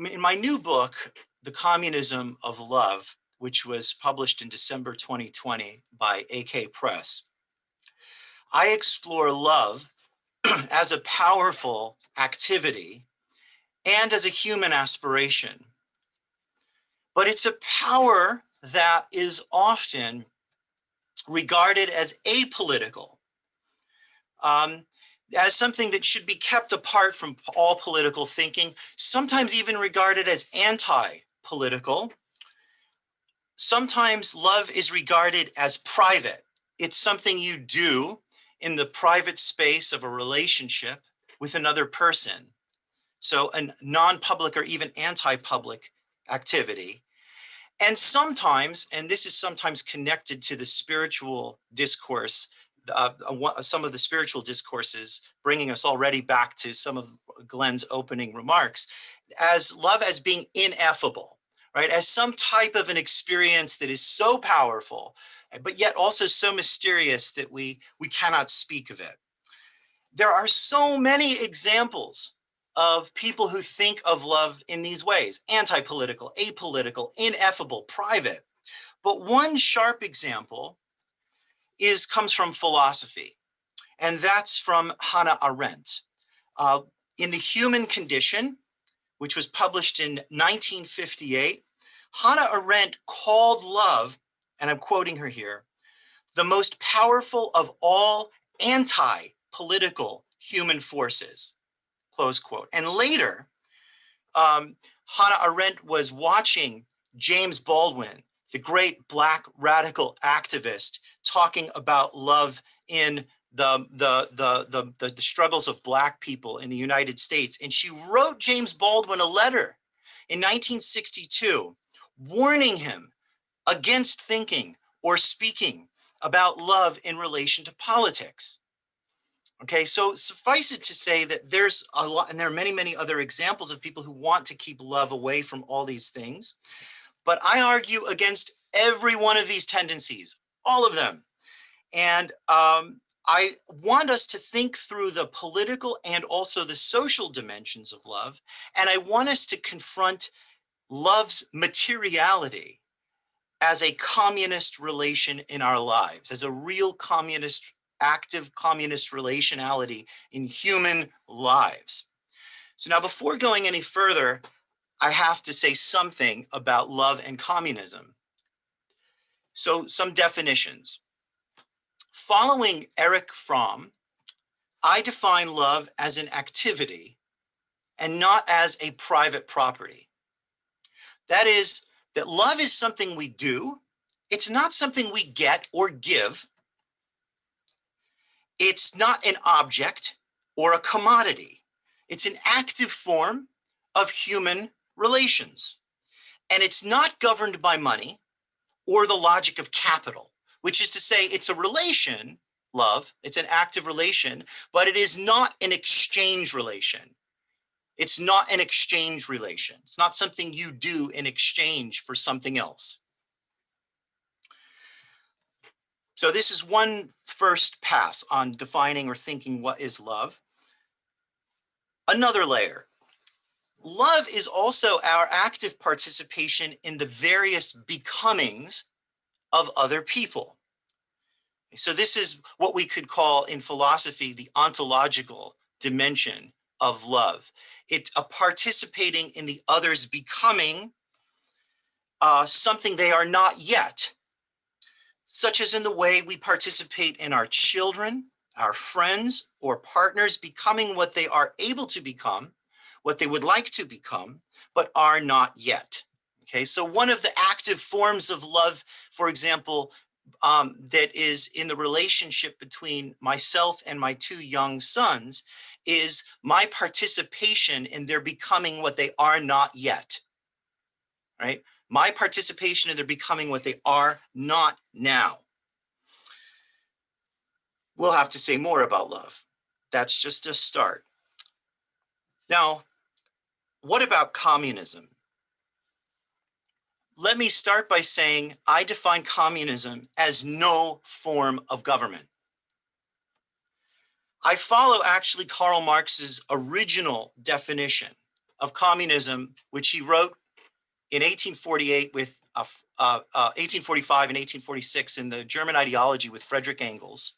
in my new book, The Communism of Love, which was published in December 2020 by AK Press, I explore love as a powerful activity and as a human aspiration. But it's a power that is often regarded as apolitical, as something that should be kept apart from all political thinking, sometimes even regarded as anti-political. Sometimes love is regarded as private. It's something you do in the private space of a relationship with another person. So a non-public or even anti-public activity. And sometimes, and this is sometimes connected to the spiritual discourse, some of the spiritual discourses, bringing us already back to some of Glenn's opening remarks, as love as being ineffable, right? As some type of an experience that is so powerful, but yet also so mysterious that we cannot speak of it. There are so many examples of people who think of love in these ways: anti-political, apolitical, ineffable, private. But one sharp example comes from philosophy, and that's from Hannah Arendt. In The Human Condition, which was published in 1958, Hannah Arendt called love, and I'm quoting her here, the most powerful of all anti-political human forces, close quote. And later, Hannah Arendt was watching James Baldwin, the great Black radical activist, talking about love in the struggles of Black people in the United States. And she wrote James Baldwin a letter in 1962, warning him against thinking or speaking about love in relation to politics. Okay, so suffice it to say that there's a lot, and there are many, many other examples of people who want to keep love away from all these things. But I argue against every one of these tendencies, all of them. And I want us to think through the political and also the social dimensions of love. And I want us to confront love's materiality as a communist relation in our lives, as a real communist, active communist relationality in human lives. So now, before going any further, I have to say something about love and communism. So some definitions. Following Erich Fromm, I define love as an activity and not as a private property. That is, that love is something we do. It's not something we get or give. It's not an object or a commodity. It's an active form of human relations. And it's not governed by money or the logic of capital, which is to say it's a relation, love, it's an active relation, but it is not an exchange relation. It's not an exchange relation. It's not something you do in exchange for something else. So this is one first pass on defining or thinking what is love. Another layer. Love is also our active participation in the various becomings of other people. So this is what we could call in philosophy the ontological dimension of love. It's a participating in the other's becoming something they are not yet, such as in the way we participate in our children, our friends, or partners becoming what they are able to become, what they would like to become, but are not yet. Okay, so one of the active forms of love, for example, that is in the relationship between myself and my two young sons is my participation in their becoming what they are not yet, right? My participation in their becoming what they are not now. We'll have to say more about love. That's just a start. Now, what about communism? Let me start by saying I define communism as no form of government. I follow actually Karl Marx's original definition of communism, which he wrote in 1848 with 1845 and 1846 in the German Ideology with Friedrich Engels.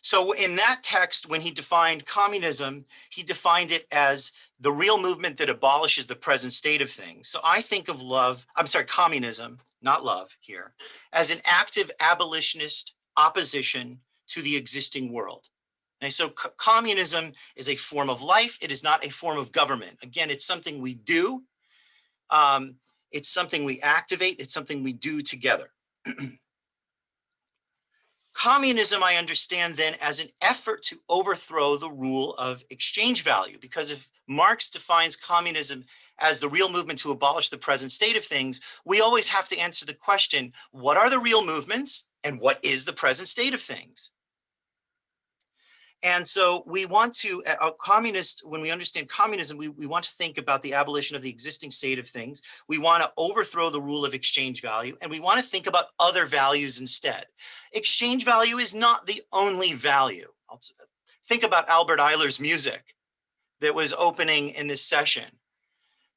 So in that text, when he defined communism, he defined it as the real movement that abolishes the present state of things. So I think of communism, not love here, as an active abolitionist opposition to the existing world. And so communism is a form of life. It is not a form of government. Again, it's something we do. It's something we activate. It's something we do together. Communism, I understand then as an effort to overthrow the rule of exchange value, because if Marx defines communism as the real movement to abolish the present state of things, we always have to answer the question, what are the real movements and what is the present state of things? And so we want to, when we understand communism, we want to think about the abolition of the existing state of things. We want to overthrow the rule of exchange value, and we want to think about other values instead. Exchange value is not the only value. Think about Albert Eiler's music that was opening in this session.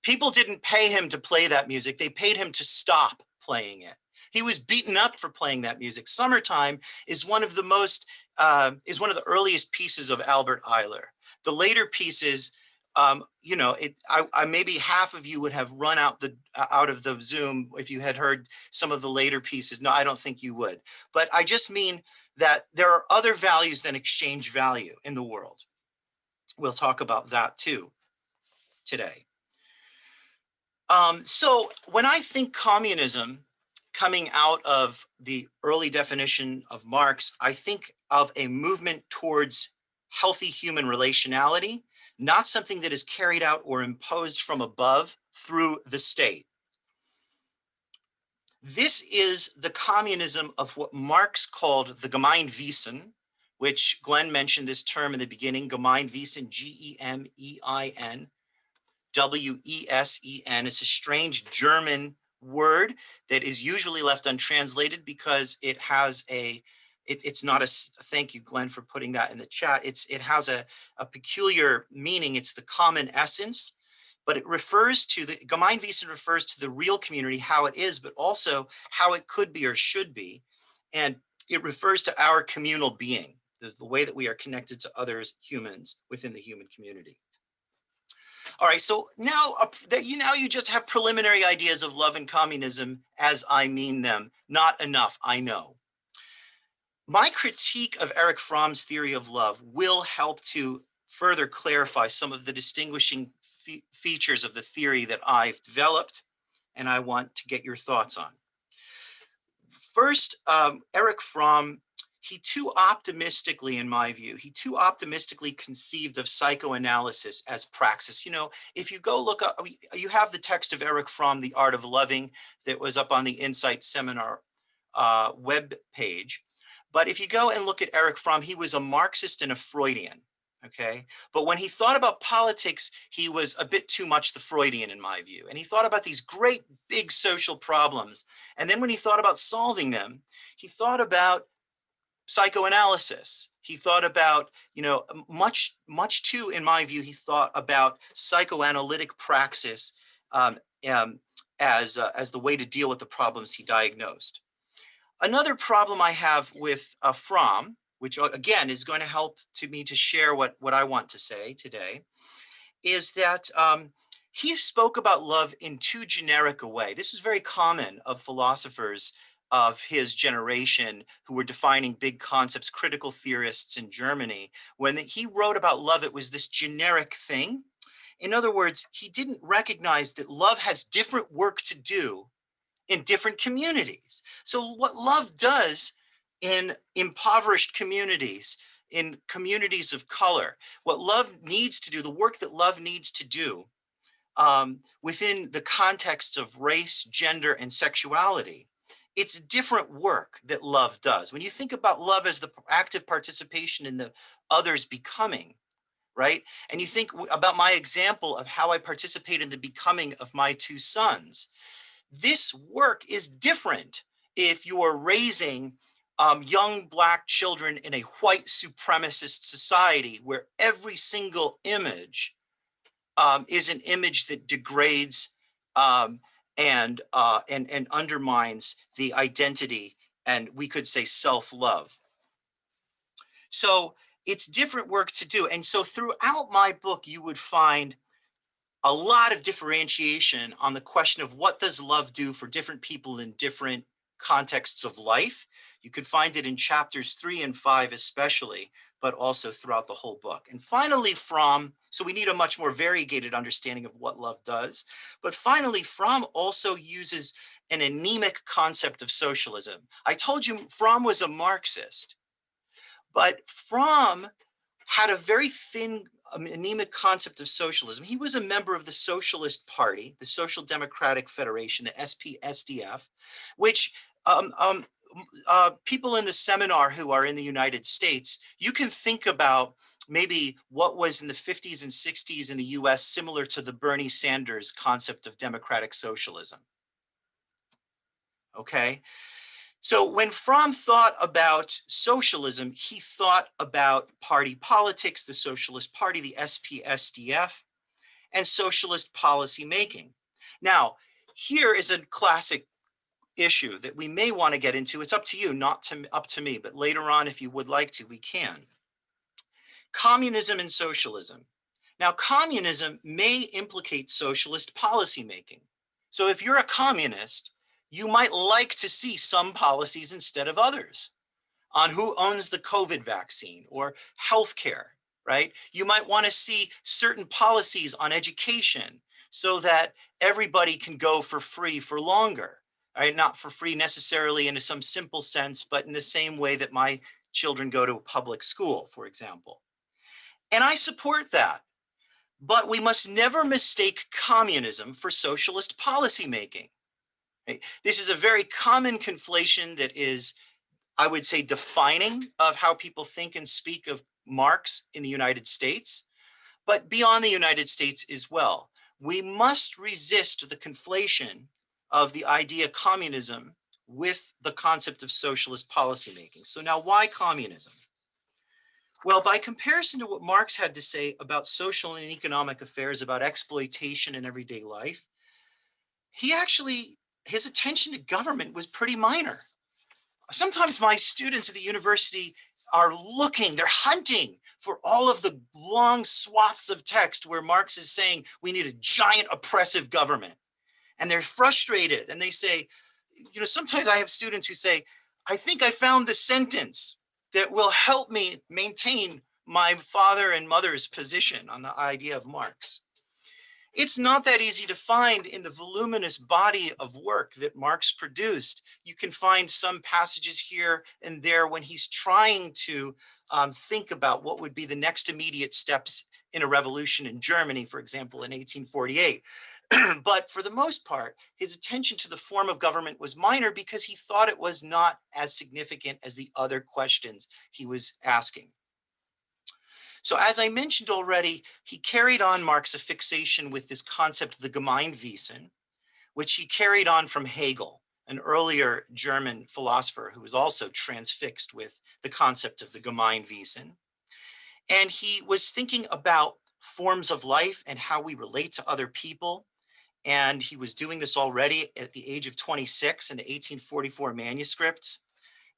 People didn't pay him to play that music. They paid him to stop playing it. He was beaten up for playing that music. Summertime is one of the earliest pieces of Albert Eiler. The later pieces, maybe half of you would have run out of the Zoom if you had heard some of the later pieces. No, I don't think you would. But I just mean that there are other values than exchange value in the world. We'll talk about that too today. So when I think communism, coming out of the early definition of Marx, I think of a movement towards healthy human relationality, not something that is carried out or imposed from above through the state. This is the communism of what Marx called the Gemeinwesen, which Glenn mentioned this term in the beginning, Gemeinwesen, G-E-M-E-I-N, W-E-S-E-N. It's a strange German word that is usually left untranslated because it has it's not thank you, Glenn, for putting that in the chat. It has a peculiar meaning. It's the common essence, but it refers to the Gemeinwesen refers to the real community, how it is, but also how it could be or should be. And it refers to our communal being, the way that we are connected to others, humans within the human community. All right, so now you just have preliminary ideas of love and communism as I mean them. Not enough, I know. My critique of Erich Fromm's theory of love will help to further clarify some of the distinguishing features of the theory that I've developed, and I want to get your thoughts on. First, Erich Fromm, he too optimistically, in my view, conceived of psychoanalysis as praxis. You know, if you go look up, you have the text of Erich Fromm, The Art of Loving, that was up on the Incite Seminar web page. But if you go and look at Erich Fromm, he was a Marxist and a Freudian, okay? But when he thought about politics, he was a bit too much the Freudian, in my view. And he thought about these great big social problems. And then when he thought about solving them, he thought about psychoanalysis. He thought about, much too, in my view, he thought about psychoanalytic praxis as the way to deal with the problems he diagnosed. Another problem I have with Fromm, which again is going to help me to share what I want to say today, is that he spoke about love in too generic a way. This is very common of philosophers of his generation who were defining big concepts, critical theorists in Germany. When he wrote about love, it was this generic thing. In other words, he didn't recognize that love has different work to do in different communities. So what love does in impoverished communities, in communities of color, what love needs to do, the work that love needs to do within the context of race, gender, and sexuality, it's different work that love does. When you think about love as the active participation in the other's becoming, right? And you think about my example of how I participate in the becoming of my two sons. This work is different if you are raising young Black children in a white supremacist society where every single image is an image that degrades um, and undermines the identity, and we could say self-love. So it's different work to do. And so throughout my book, you would find a lot of differentiation on the question of what does love do for different people in different contexts of life. You could find it in chapters 3 and 5 especially, but also throughout the whole book. And finally, Fromm, so we need a much more variegated understanding of what love does. But finally, Fromm also uses an anemic concept of socialism. I told you Fromm was a Marxist, but Fromm had a very thin, anemic concept of socialism. He was a member of the Socialist Party, the Social Democratic Federation, the SPSDF, which people in the seminar who are in the United States, you can think about maybe what was in the 50s and 60s in the US similar to the Bernie Sanders concept of democratic socialism. Okay. So when Fromm thought about socialism, he thought about party politics, the Socialist Party, the SPSDF, and socialist policy making. Now, here is a classic issue that we may want to get into. It's up to you, not up to me, but later on, if you would like to, we can. Communism and socialism. Now, communism may implicate socialist policy making. So if you're a communist, you might like to see some policies instead of others on who owns the COVID vaccine or healthcare, right? You might want to see certain policies on education so that everybody can go for free for longer, right? Not for free necessarily in some simple sense, but in the same way that my children go to a public school, for example. And I support that. But we must never mistake communism for socialist policymaking. This is a very common conflation that is, I would say, defining of how people think and speak of Marx in the United States, but beyond the United States as well. We must resist the conflation of the idea communism with the concept of socialist policymaking. So now, why communism? Well, by comparison to what Marx had to say about social and economic affairs, about exploitation in everyday life, his attention to government was pretty minor. Sometimes my students at the university are they're hunting for all of the long swaths of text where Marx is saying we need a giant oppressive government. And they're frustrated and they say, sometimes I have students who say, I think I found the sentence that will help me maintain my father and mother's position on the idea of Marx. It's not that easy to find in the voluminous body of work that Marx produced. You can find some passages here and there when he's trying to think about what would be the next immediate steps in a revolution in Germany, for example, in 1848. But for the most part, his attention to the form of government was minor because he thought it was not as significant as the other questions he was asking. So as I mentioned already, he carried on Marx's fixation with this concept of the Gemeinwesen, which he carried on from Hegel, an earlier German philosopher who was also transfixed with the concept of the Gemeinwesen. And he was thinking about forms of life and how we relate to other people. And he was doing this already at the age of 26 in the 1844 manuscripts.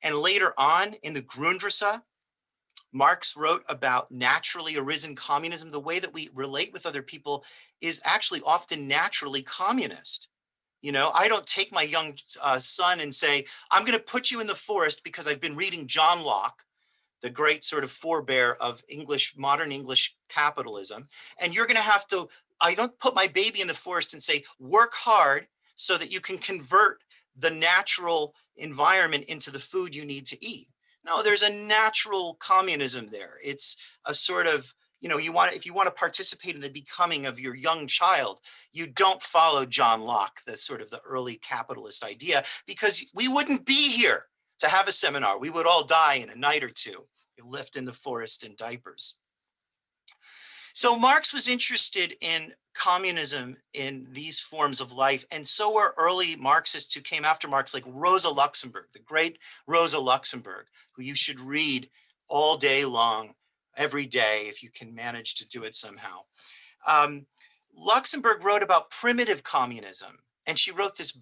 And later on in the Grundrisse, Marx wrote about naturally arisen communism. The way that we relate with other people is actually often naturally communist. I don't take my young son and say, I'm going to put you in the forest because I've been reading John Locke, the great sort of forebear of modern English capitalism. And you're going to have to, I don't put my baby in the forest and say, work hard so that you can convert the natural environment into the food you need to eat. No, there's a natural communism there. It's a sort of, if you want to participate in the becoming of your young child, you don't follow John Locke, the sort of the early capitalist idea, because we wouldn't be here to have a seminar. We would all die in a night or two, left in the forest in diapers. So Marx was interested in communism in these forms of life, and so were early Marxists who came after Marx, like Rosa Luxemburg, the great Rosa Luxemburg, who you should read all day long, every day, if you can manage to do it somehow. Luxemburg wrote about primitive communism, and she wrote this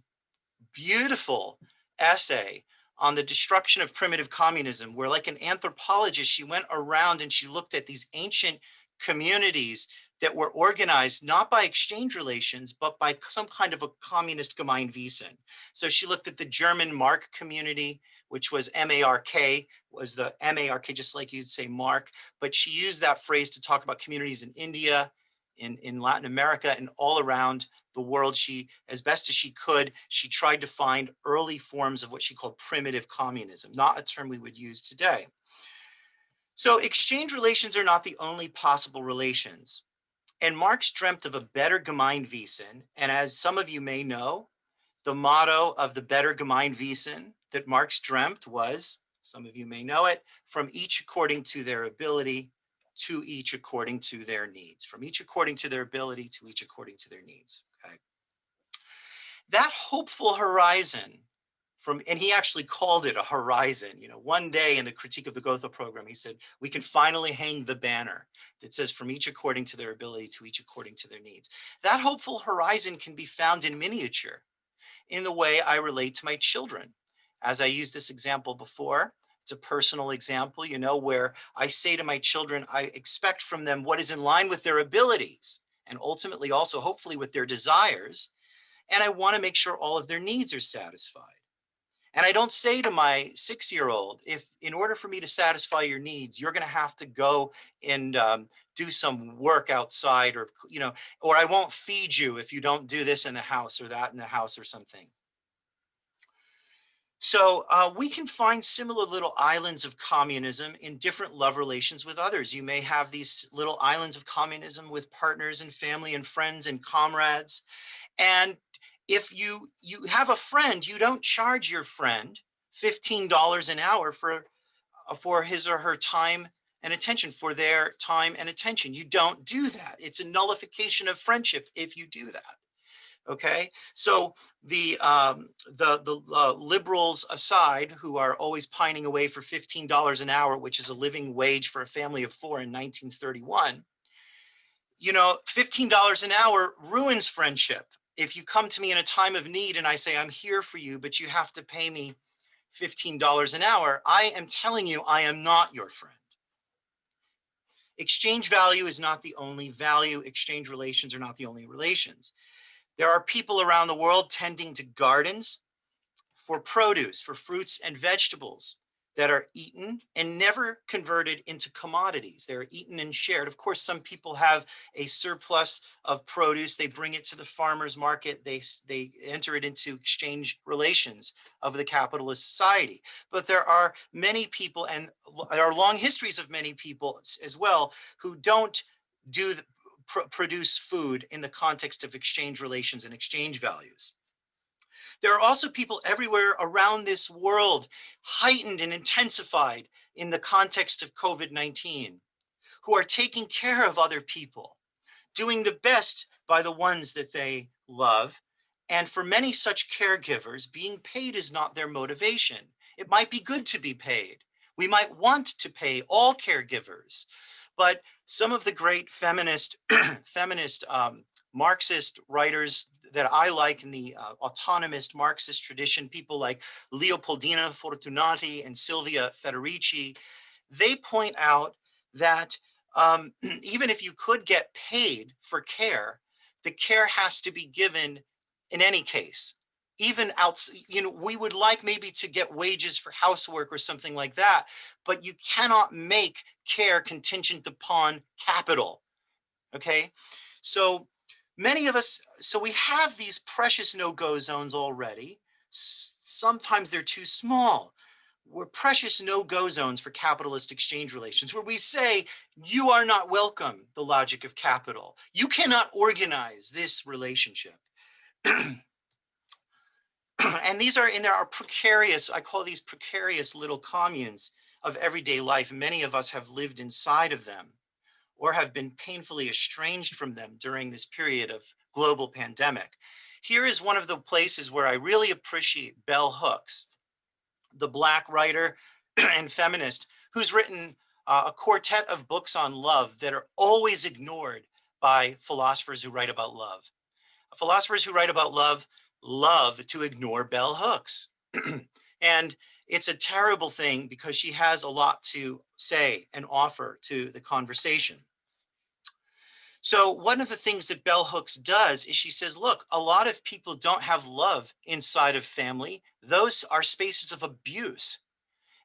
beautiful essay on the destruction of primitive communism, where, like an anthropologist, she went around and she looked at these ancient communities that were organized not by exchange relations, but by some kind of a communist Gemeinwesen. So she looked at the German Mark community, which was M-A-R-K, was the M-A-R-K, just like you'd say Mark, but she used that phrase to talk about communities in India, in Latin America, and all around the world. She, as best as she could, she tried to find early forms of what she called primitive communism, not a term we would use today. So exchange relations are not the only possible relations. And Marx dreamt of a better Gemeinwesen. And as some of you may know, the motto of the better Gemeinwesen that Marx dreamt was, some of you may know it, from each according to their ability, to each according to their needs. From each according to their ability, to each according to their needs. Okay. That hopeful horizon and he actually called it a horizon. You know, one day in the Critique of the Gotha program, he said, we can finally hang the banner that says from each according to their ability, to each according to their needs. That hopeful horizon can be found in miniature in the way I relate to my children. As I used this example before, it's a personal example, you know, where I say to my children, I expect from them what is in line with their abilities and ultimately also hopefully with their desires. And I want to make sure all of their needs are satisfied. And I don't say to my 6-year-old, if in order for me to satisfy your needs, you're going to have to go and do some work outside, or, you know, or I won't feed you if you don't do this in the house or that in the house or something. So we can find similar little islands of communism in different love relations with others. You may have these little islands of communism with partners and family and friends and comrades. And if you have a friend, you don't charge your friend $15 an hour for his or her time and attention, for their time and attention. You don't do that. It's a nullification of friendship if you do that. Okay, so the liberals aside, who are always pining away for $15 an hour, which is a living wage for a family of 4 in 1931, you know, $15 an hour ruins friendship. If you come to me in a time of need and I say, I'm here for you, but you have to pay me $15 an hour, I am telling you, I am not your friend. Exchange value is not the only value. Exchange relations are not the only relations. There are people around the world tending to gardens for produce, for fruits and vegetables that are eaten and never converted into commodities. They're eaten and shared. Of course, some people have a surplus of produce. They bring it to the farmer's market. They enter it into exchange relations of the capitalist society. But there are many people, and there are long histories of many people as well, who don't do produce food in the context of exchange relations and exchange values. There are also people everywhere around this world, heightened and intensified in the context of COVID-19, who are taking care of other people, doing the best by the ones that they love. And for many such caregivers, being paid is not their motivation. It might be good to be paid. We might want to pay all caregivers, but some of the great feminist Marxist writers that I like in the autonomist Marxist tradition, people like Leopoldina Fortunati and Silvia Federici, they point out that even if you could get paid for care, the care has to be given in any case. Even outside, you know, we would like maybe to get wages for housework or something like that, but you cannot make care contingent upon capital. Okay, so many of us, so we have these precious no-go zones already. Sometimes they're too small. We're precious no-go zones for capitalist exchange relations, where we say, you are not welcome, the logic of capital. You cannot organize this relationship. And these are, and there are precarious, I call these precarious little communes of everyday life. Many of us have lived inside of them or have been painfully estranged from them during this period of global pandemic. Here is one of the places where I really appreciate Bell Hooks, the Black writer and feminist who's written a quartet of books on love that are always ignored by philosophers who write about love. Philosophers who write about love love to ignore bell hooks. And it's a terrible thing because she has a lot to say and offer to the conversation. So one of the things that bell hooks does is she says, look, a lot of people don't have love inside of family. Those are spaces of abuse.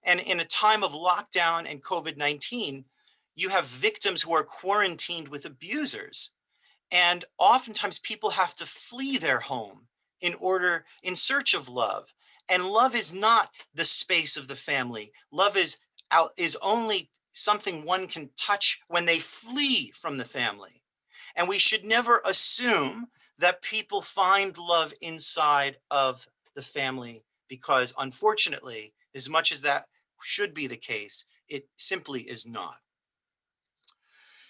And in a time of lockdown and COVID-19, you have victims who are quarantined with abusers. And oftentimes people have to flee their home in search of love. And love is not the space of the family. Love is only something one can touch when they flee from the family. And we should never assume that people find love inside of the family, because unfortunately, as much as that should be the case, it simply is not.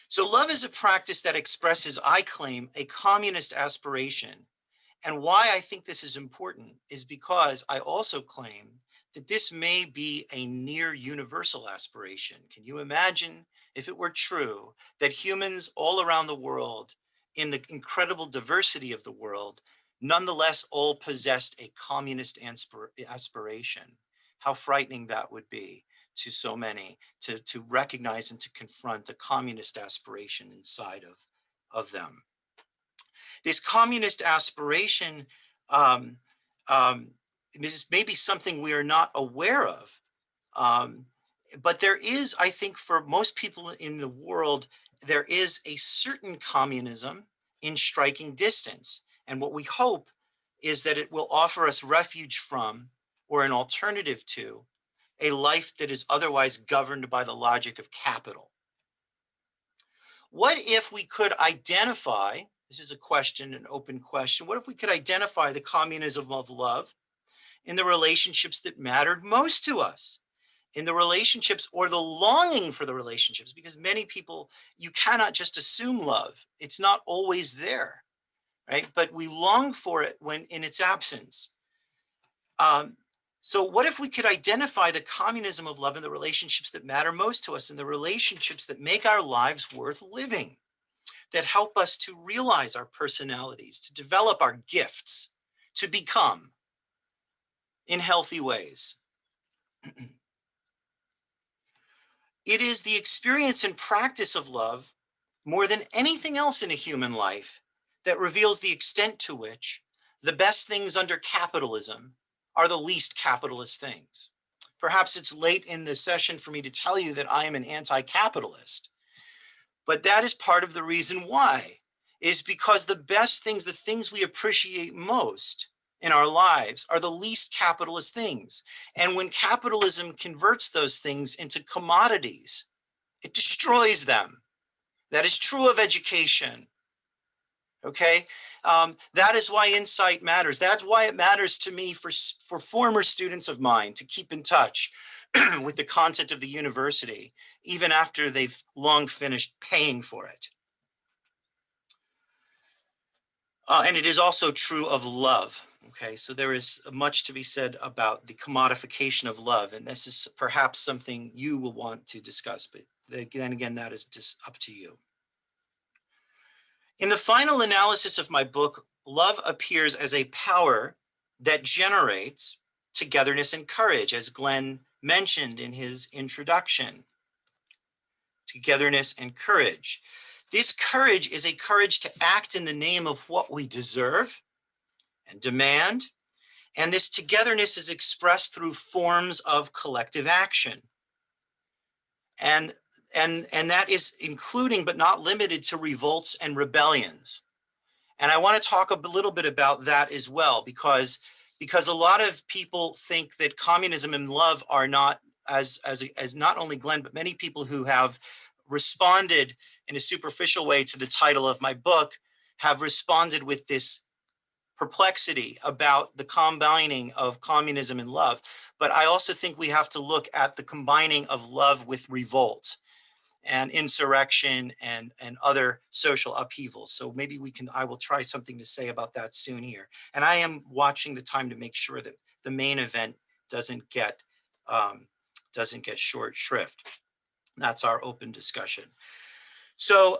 So love is a practice that expresses, I claim, a communist aspiration. And why I think this is important is because I also claim that this may be a near universal aspiration. Can you imagine if it were true that humans all around the world, in the incredible diversity of the world, nonetheless all possessed a communist aspiration? How frightening that would be to so many, to recognize and to confront a communist aspiration inside of them. This communist aspiration um, is maybe something we are not aware of. Um, but there is, I think, for most people in the world, there is a certain communism in striking distance. And what we hope is that it will offer us refuge from, or an alternative to, a life that is otherwise governed by the logic of capital. What if we could identify, this is a question, an open question, what if we could identify the communism of love in the relationships that mattered most to us? In the relationships, or the longing for the relationships, because many people, you cannot just assume love. It's not always there, right? But we long for it when in its absence. So what if we could identify the communism of love in the relationships that matter most to us, in the relationships that make our lives worth living, that help us to realize our personalities, to develop our gifts, to become in healthy ways? It is the experience and practice of love, more than anything else in a human life, that reveals the extent to which the best things under capitalism are the least capitalist things. Perhaps it's late in the session for me to tell you that I am an anti-capitalist, but that is part of the reason why, is because the best things, the things we appreciate most in our lives, are the least capitalist things. And when capitalism converts those things into commodities, it destroys them. That is true of education. Okay, that is why insight matters. That's why it matters to me for former students of mine to keep in touch with the content of the university, even after they've long finished paying for it. And it is also true of love. Okay, so there is much to be said about the commodification of love, and this is perhaps something you will want to discuss, but then again, that is just up to you. In the final analysis of my book, love appears as a power that generates togetherness and courage, as Glenn mentioned in his introduction. Togetherness and courage. This courage is a courage to act in the name of what we deserve and demand. And this togetherness is expressed through forms of collective action. And that is including, but not limited to, revolts and rebellions. And I want to talk a little bit about that as well, because a lot of people think that communism and love are not, as not only Glenn, but many people who have responded in a superficial way to the title of my book have responded with this perplexity about the combining of communism and love. But I also think we have to look at the combining of love with revolt and insurrection and other social upheavals. So maybe I will try something to say about that soon here. And I am watching the time to make sure that the main event doesn't get short shrift. That's our open discussion. So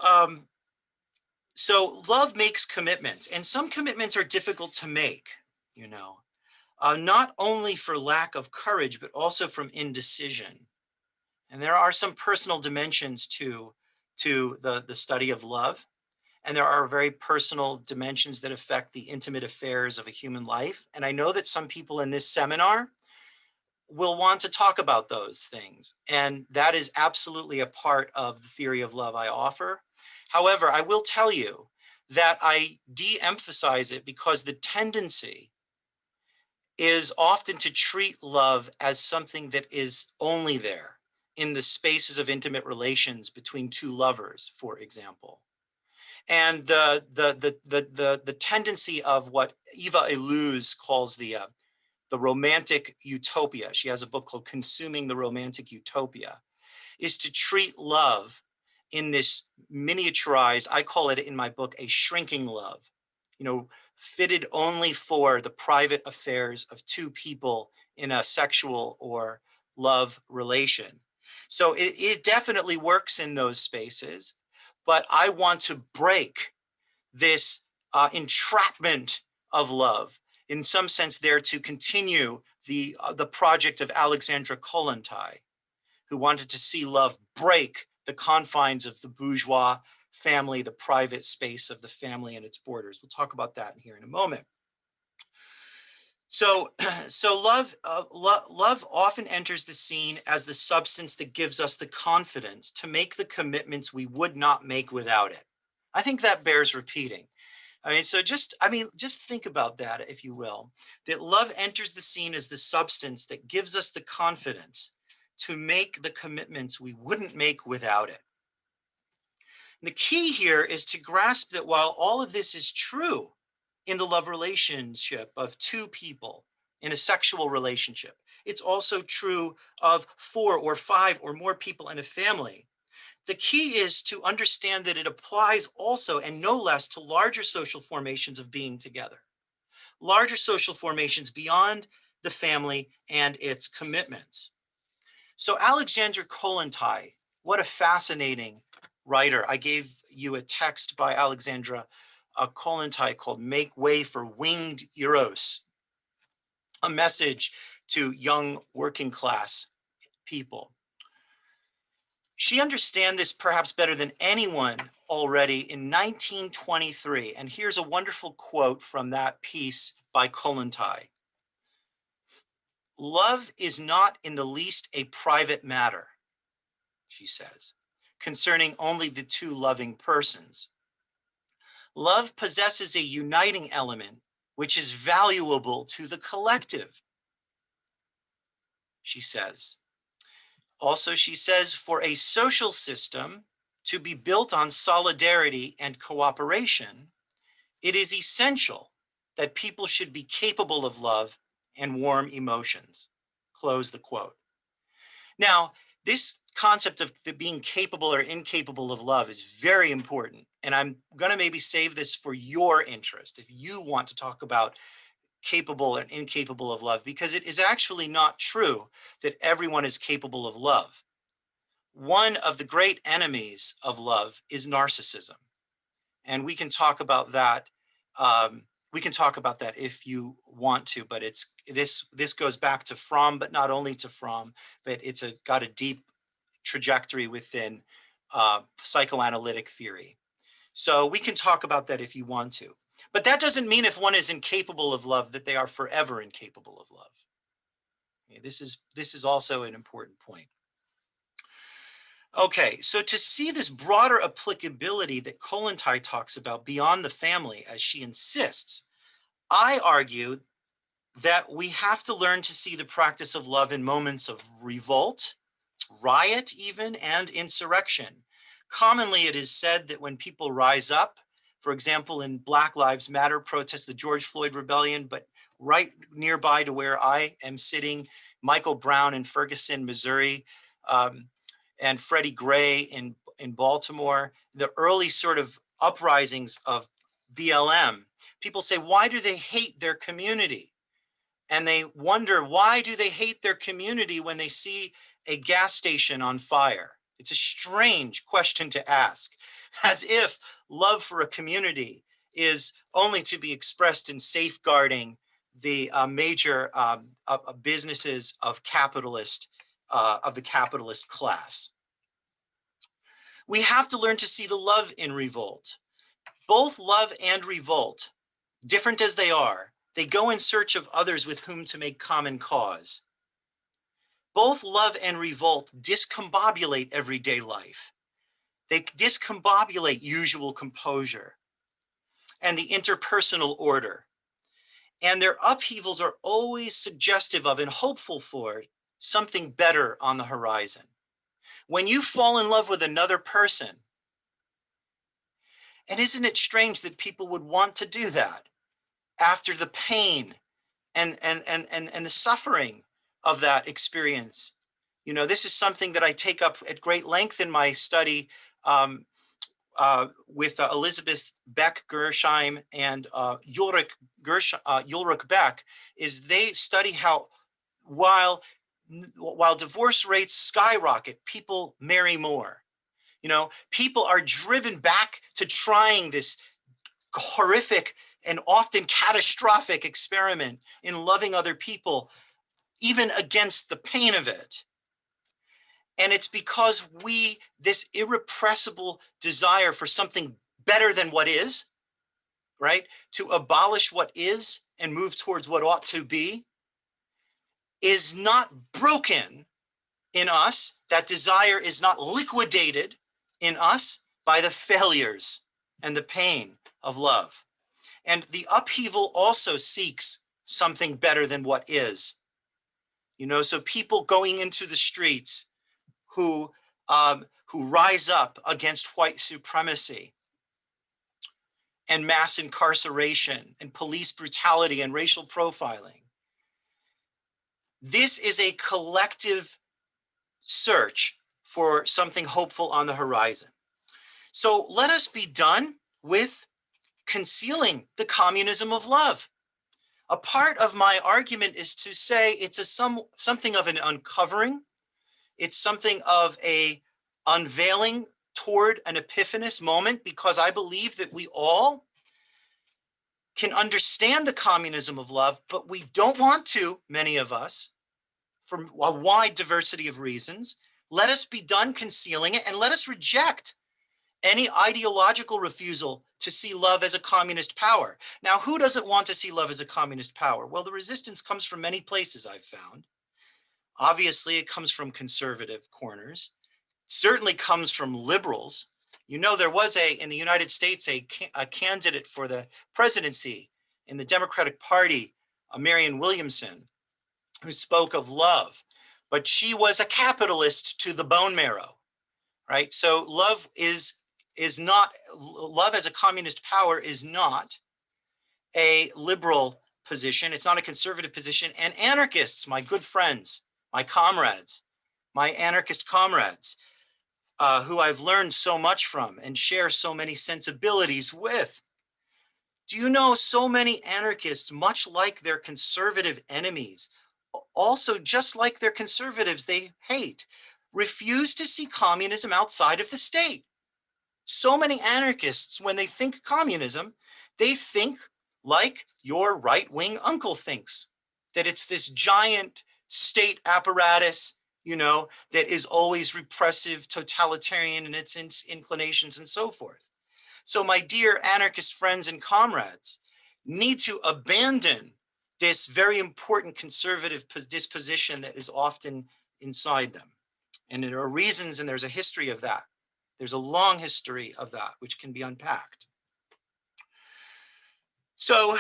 So love makes commitments, and some commitments are difficult to make, you know, not only for lack of courage, but also from indecision. And there are some personal dimensions to the study of love. And there are very personal dimensions that affect the intimate affairs of a human life. And I know that some people in this seminar will want to talk about those things. And that is absolutely a part of the theory of love I offer. However, I will tell you that I de-emphasize it because the tendency is often to treat love as something that is only there in the spaces of intimate relations between two lovers, for example. And the tendency of what Eva Illouz calls the romantic utopia, she has a book called Consuming the Romantic Utopia, is to treat love in this miniaturized, I call it in my book, a shrinking love, you know, fitted only for the private affairs of two people in a sexual or love relation. So it definitely works in those spaces, but I want to break this entrapment of love. In some sense, there to continue the project of Alexandra Kollontai, who wanted to see love break the confines of the bourgeois family, the private space of the family and its borders. We'll talk about that here in a moment. So, so love often enters the scene as the substance that gives us the confidence to make the commitments we would not make without it. I think that bears repeating. I mean, so just think about that, if you will, that love enters the scene as the substance that gives us the confidence to make the commitments we wouldn't make without it. And the key here is to grasp that while all of this is true in the love relationship of two people in a sexual relationship, it's also true of 4 or 5 or more people in a family. The key is to understand that it applies also and no less to larger social formations of being together, larger social formations beyond the family and its commitments. So Alexandra Kollontai, what a fascinating writer. I gave you a text by Alexandra Kollontai called Make Way for Winged Eros, a message to young working class people. She understands this perhaps better than anyone already in 1923. And here's a wonderful quote from that piece by Kollontai. Love is not in the least a private matter, she says, concerning only the two loving persons. Love possesses a uniting element which is valuable to the collective, she says. Also, she says, for a social system to be built on solidarity and cooperation, it is essential that people should be capable of love and warm emotions. Close the quote. Now, this concept of being capable or incapable of love is very important. And I'm going to maybe save this for your interest if you want to talk about capable and incapable of love, because it is actually not true that everyone is capable of love. One of the great enemies of love is narcissism. And we can talk about that. We can talk about that if you want to, but this goes back to Fromm, but not only to Fromm, but it's got a deep trajectory within psychoanalytic theory. So we can talk about that if you want to. But that doesn't mean if one is incapable of love that they are forever incapable of love. Okay, this is also an important point. Okay, so to see this broader applicability that Kollontai talks about beyond the family, as she insists, I argue that we have to learn to see the practice of love in moments of revolt, riot even, and insurrection. Commonly, it is said that when people rise up, for example, in Black Lives Matter protests, the George Floyd rebellion, but right nearby to where I am sitting, Michael Brown in Ferguson, Missouri, and Freddie Gray in Baltimore, the early sort of uprisings of BLM, people say, why do they hate their community? And they wonder, why do they hate their community when they see a gas station on fire? It's a strange question to ask, as if love for a community is only to be expressed in safeguarding the major businesses of the capitalist class. We have to learn to see the love in revolt. Both love and revolt, different as they go in search of others with whom to make common cause. Both love and revolt discombobulate everyday life. They discombobulate usual composure and the interpersonal order. And their upheavals are always suggestive of and hopeful for something better on the horizon. When you fall in love with another person, and isn't it strange that people would want to do that after the pain and the suffering of that experience? You know, this is something that I take up at great length in my study with Elizabeth Beck-Gersheim and Ulrich Beck, is they study how while divorce rates skyrocket, people marry more. You know, people are driven back to trying this horrific and often catastrophic experiment in loving other people, even against the pain of it. And it's because this irrepressible desire for something better than what is, right? To abolish what is and move towards what ought to be, is not broken in us. That desire is not liquidated in us by the failures and the pain of love. And the upheaval also seeks something better than what is. You know, so people going into the streets who rise up against white supremacy and mass incarceration and police brutality and racial profiling. This is a collective search for something hopeful on the horizon. So let us be done with concealing the communism of love. A part of my argument is to say it's something of an uncovering. It's something of a unveiling toward an epiphanous moment, because I believe that we all can understand the communism of love, but we don't want to, many of us, for a wide diversity of reasons. Let us be done concealing it, and let us reject any ideological refusal to see love as a communist power. Now, who doesn't want to see love as a communist power? Well, the resistance comes from many places, I've found. Obviously, it comes from conservative corners. It certainly comes from liberals. You know, there was in the United States, a candidate for the presidency in the Democratic Party, Marianne Williamson, who spoke of love, but she was a capitalist to the bone marrow, right? So love is not, love as a communist power is not a liberal position. It's not a conservative position. And anarchists, my good friends, my comrades, my anarchist comrades, who I've learned so much from and share so many sensibilities with. Do you know, so many anarchists, much like their conservative enemies, also just like their conservatives they hate, refuse to see communism outside of the state. So many anarchists, when they think communism, they think like your right-wing uncle thinks, that it's this giant state apparatus, you know, that is always repressive, totalitarian in its inclinations and so forth. So my dear anarchist friends and comrades need to abandon this very important conservative disposition that is often inside them. And there are reasons, and there's a history of that. There's a long history of that, which can be unpacked. So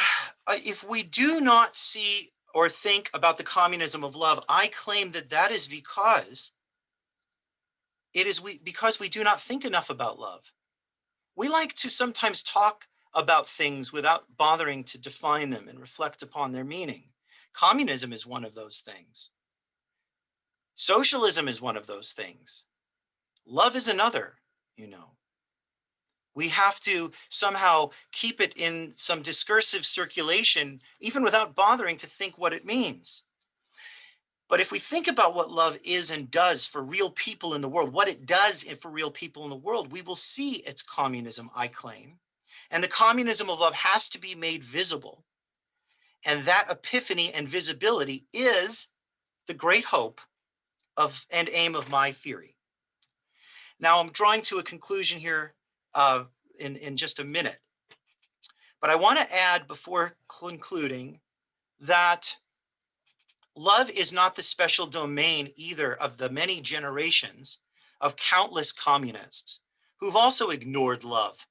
if we do not see or think about the communism of love, I claim that that is because because we do not think enough about love. We like to sometimes talk about things without bothering to define them and reflect upon their meaning. Communism is one of those things. Socialism is one of those things. Love is another, you know. We have to somehow keep it in some discursive circulation, even without bothering to think what it means. But if we think about what love is and does for real people in the world, what it does for real people in the world, we will see its communism, I claim. And the communism of love has to be made visible. And that epiphany and visibility is the great hope of and aim of my theory. Now, I'm drawing to a conclusion here in just a minute. But I want to add before concluding that love is not the special domain either of the many generations of countless communists who've also ignored love.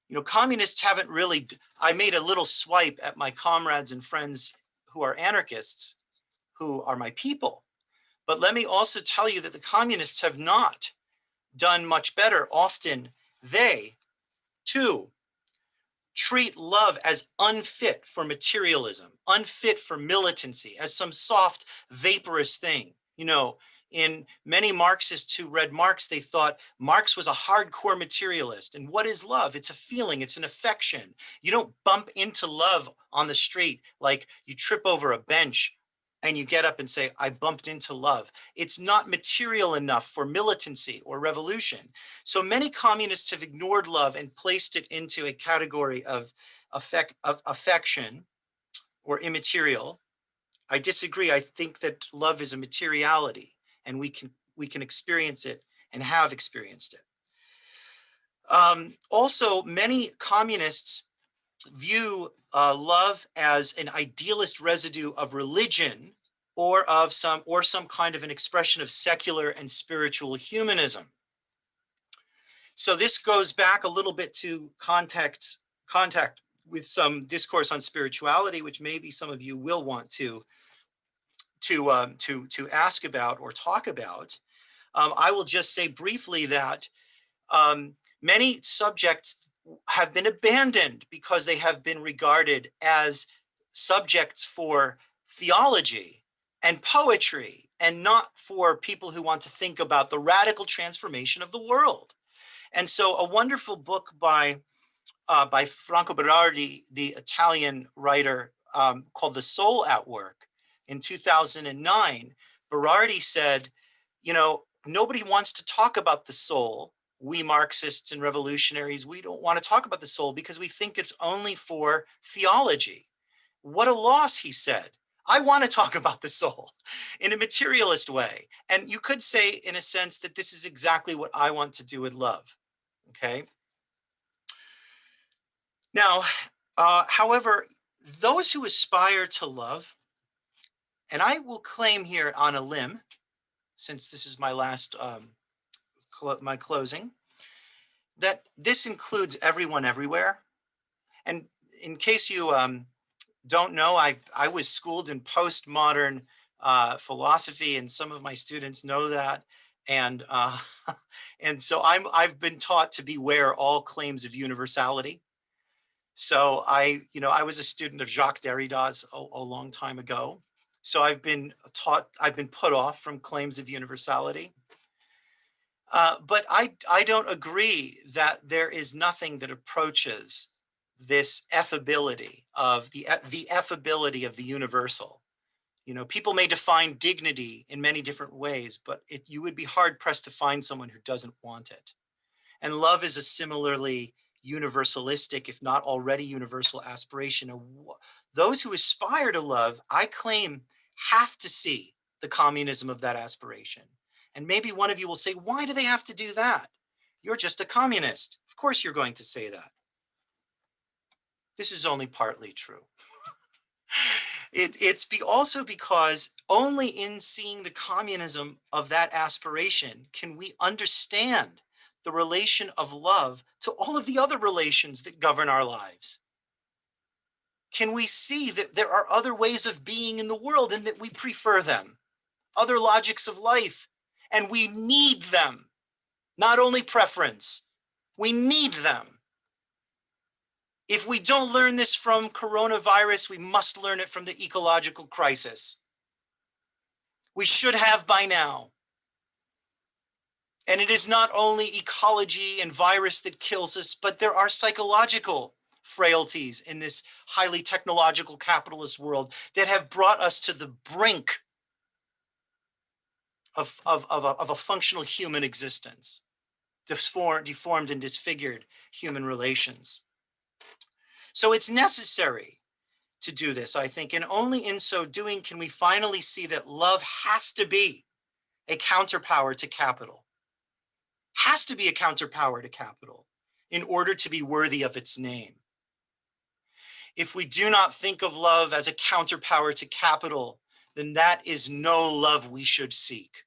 You know, communists haven't really, I made a little swipe at my comrades and friends who are anarchists, who are my people. But let me also tell you that the communists have not done much better. Often they, too, treat love as unfit for materialism, unfit for militancy, as some soft, vaporous thing. You know, in many Marxists who read Marx, they thought Marx was a hardcore materialist. And what is love? It's a feeling, it's an affection. You don't bump into love on the street like you trip over a bench and you get up and say, I bumped into love. It's not material enough for militancy or revolution. So many communists have ignored love and placed it into a category of affection or immaterial. I disagree. I think that love is a materiality, and we can experience it and have experienced it. Also, many communists view love as an idealist residue of religion or of some kind of an expression of secular and spiritual humanism. So this goes back a little bit to contact with some discourse on spirituality, which maybe some of you will want to ask about or talk about. I will just say briefly that many subjects have been abandoned because they have been regarded as subjects for theology and poetry and not for people who want to think about the radical transformation of the world. And so a wonderful book by Franco Berardi, the Italian writer, called The Soul at Work in 2009, Berardi said, you know, nobody wants to talk about the soul. We Marxists and revolutionaries, we don't want to talk about the soul because we think it's only for theology. What a loss, he said. I want to talk about the soul in a materialist way. And you could say, in a sense, that this is exactly what I want to do with love. Okay. Now, however, those who aspire to love, and I will claim here on a limb, since this is my last, my closing, that this includes everyone everywhere. And in case you don't know, I was schooled in postmodern philosophy, and some of my students know that. And and so I've been taught to beware all claims of universality. So I was a student of Jacques Derrida's a long time ago. So I've been put off from claims of universality. But I don't agree that there is nothing that approaches this effability of the effability of the universal. You know, people may define dignity in many different ways, but you would be hard pressed to find someone who doesn't want it. And love is a similarly universalistic, if not already universal aspiration. Those who aspire to love, I claim, have to see the communism of that aspiration. And maybe one of you will say, why do they have to do that? You're just a communist. Of course you're going to say that. This is only partly true. It's also because only in seeing the communism of that aspiration can we understand the relation of love to all of the other relations that govern our lives. Can we see that there are other ways of being in the world and that we prefer them, other logics of life, and we need them, not only preference, we need them. If we don't learn this from coronavirus, we must learn it from the ecological crisis. We should have by now. And it is not only ecology and virus that kills us, but there are psychological frailties in this highly technological capitalist world that have brought us to the brink of a functional human existence, deformed and disfigured human relations. So it's necessary to do this, I think, and only in so doing can we finally see that love has to be a counterpower to capital, has to be a counterpower to capital in order to be worthy of its name. If we do not think of love as a counterpower to capital, then that is no love we should seek.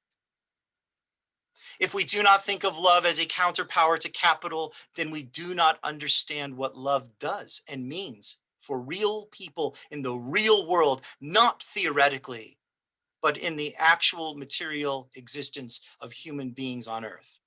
If we do not think of love as a counterpower to capital, then we do not understand what love does and means for real people in the real world, not theoretically, but in the actual material existence of human beings on earth.